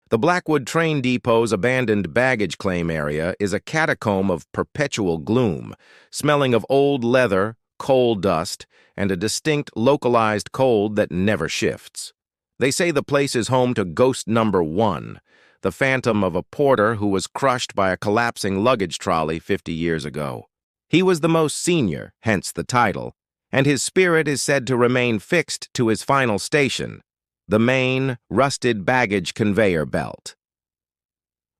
The Blackwood Train Depot's abandoned baggage claim area is a catacomb of perpetual gloom, smelling of old leather, coal dust, and a distinct localized cold that never shifts. They say the place is home to Ghost Number 1, the phantom of a porter who was crushed by a collapsing luggage trolley 50 years ago. He was the most senior, hence the title, and his spirit is said to remain fixed to his final station, the main, rusted baggage conveyor belt.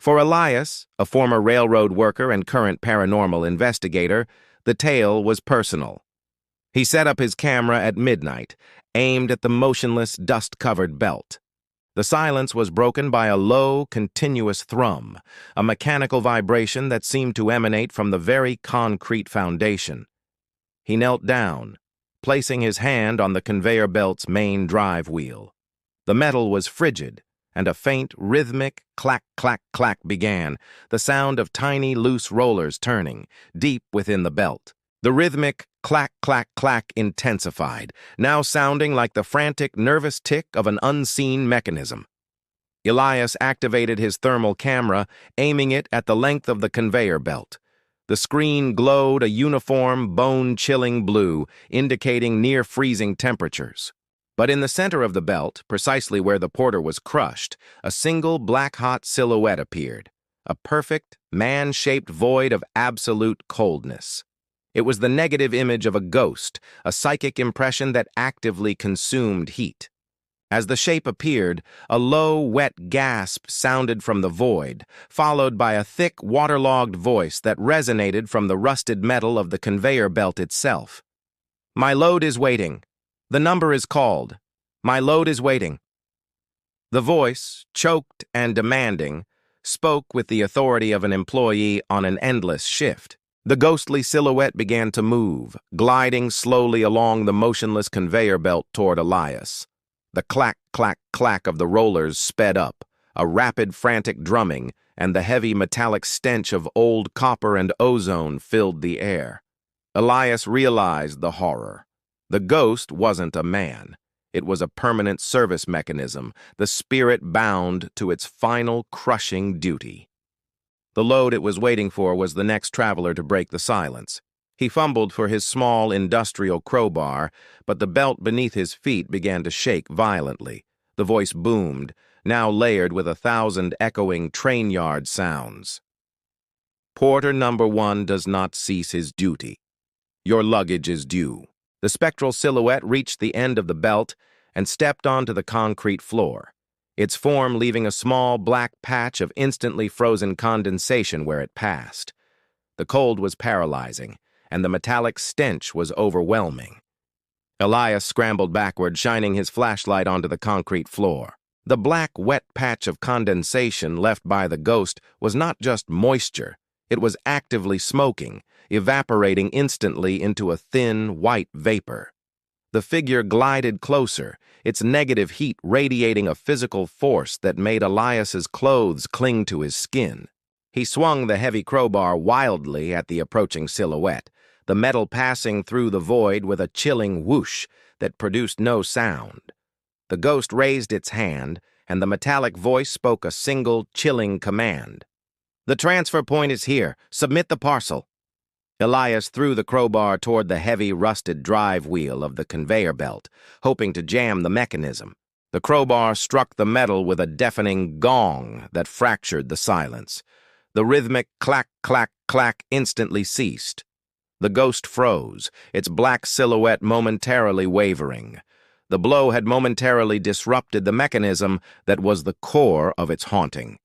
For Elias, a former railroad worker and current paranormal investigator, the tale was personal. He set up his camera at midnight, aimed at the motionless, dust-covered belt. The silence was broken by a low, continuous thrum, a mechanical vibration that seemed to emanate from the very concrete foundation. He knelt down, placing his hand on the conveyor belt's main drive wheel. The metal was frigid, and a faint, rhythmic clack-clack-clack began, the sound of tiny, loose rollers turning, deep within the belt. The rhythmic clack-clack-clack intensified, now sounding like the frantic, nervous tick of an unseen mechanism. Elias activated his thermal camera, aiming it at the length of the conveyor belt. The screen glowed a uniform, bone-chilling blue, indicating near-freezing temperatures. But in the center of the belt, precisely where the porter was crushed, a single black-hot silhouette appeared, a perfect, man-shaped void of absolute coldness. It was the negative image of a ghost, a psychic impression that actively consumed heat. As the shape appeared, a low, wet gasp sounded from the void, followed by a thick, waterlogged voice that resonated from the rusted metal of the conveyor belt itself. "My load is waiting. The number is called. My load is waiting." The voice, choked and demanding, spoke with the authority of an employee on an endless shift. The ghostly silhouette began to move, gliding slowly along the motionless conveyor belt toward Elias. The clack-clack-clack of the rollers sped up, a rapid, frantic drumming, and the heavy metallic stench of old copper and ozone filled the air. Elias realized the horror. The ghost wasn't a man. It was a permanent service mechanism, the spirit bound to its final crushing duty. The load it was waiting for was the next traveler to break the silence. He fumbled for his small industrial crowbar, but the belt beneath his feet began to shake violently. The voice boomed, now layered with 1,000 echoing train yard sounds. "Porter number 1 does not cease his duty. Your luggage is due." The spectral silhouette reached the end of the belt and stepped onto the concrete floor, its form leaving a small black patch of instantly frozen condensation where it passed. The cold was paralyzing, and the metallic stench was overwhelming. Elias scrambled backward, shining his flashlight onto the concrete floor. The black, wet patch of condensation left by the ghost was not just moisture, it was actively smoking, evaporating instantly into a thin, white vapor. The figure glided closer, its negative heat radiating a physical force that made Elias's clothes cling to his skin. He swung the heavy crowbar wildly at the approaching silhouette, the metal passing through the void with a chilling whoosh that produced no sound. The ghost raised its hand, and the metallic voice spoke a single, chilling command. "The transfer point is here. Submit the parcel." Elias threw the crowbar toward the heavy, rusted drive wheel of the conveyor belt, hoping to jam the mechanism. The crowbar struck the metal with a deafening gong that fractured the silence. The rhythmic clack-clack-clack instantly ceased. The ghost froze, its black silhouette momentarily wavering. The blow had momentarily disrupted the mechanism that was the core of its haunting.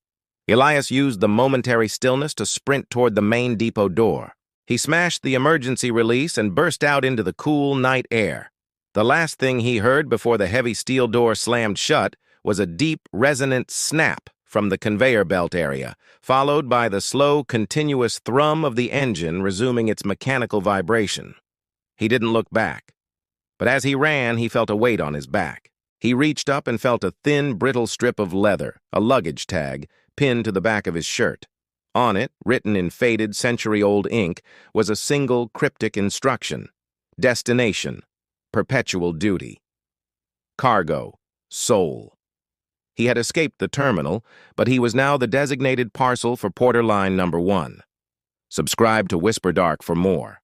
Elias used the momentary stillness to sprint toward the main depot door. He smashed the emergency release and burst out into the cool night air. The last thing he heard before the heavy steel door slammed shut was a deep, resonant snap from the conveyor belt area, followed by the slow, continuous thrum of the engine resuming its mechanical vibration. He didn't look back, but as he ran, he felt a weight on his back. He reached up and felt a thin, brittle strip of leather, a luggage tag, pinned to the back of his shirt. On it, written in faded, century-old ink, was a single cryptic instruction: destination, perpetual duty. Cargo, soul. He had escaped the terminal, but he was now the designated parcel for Porter Line Number 1. Subscribe to Whisper Dark for more.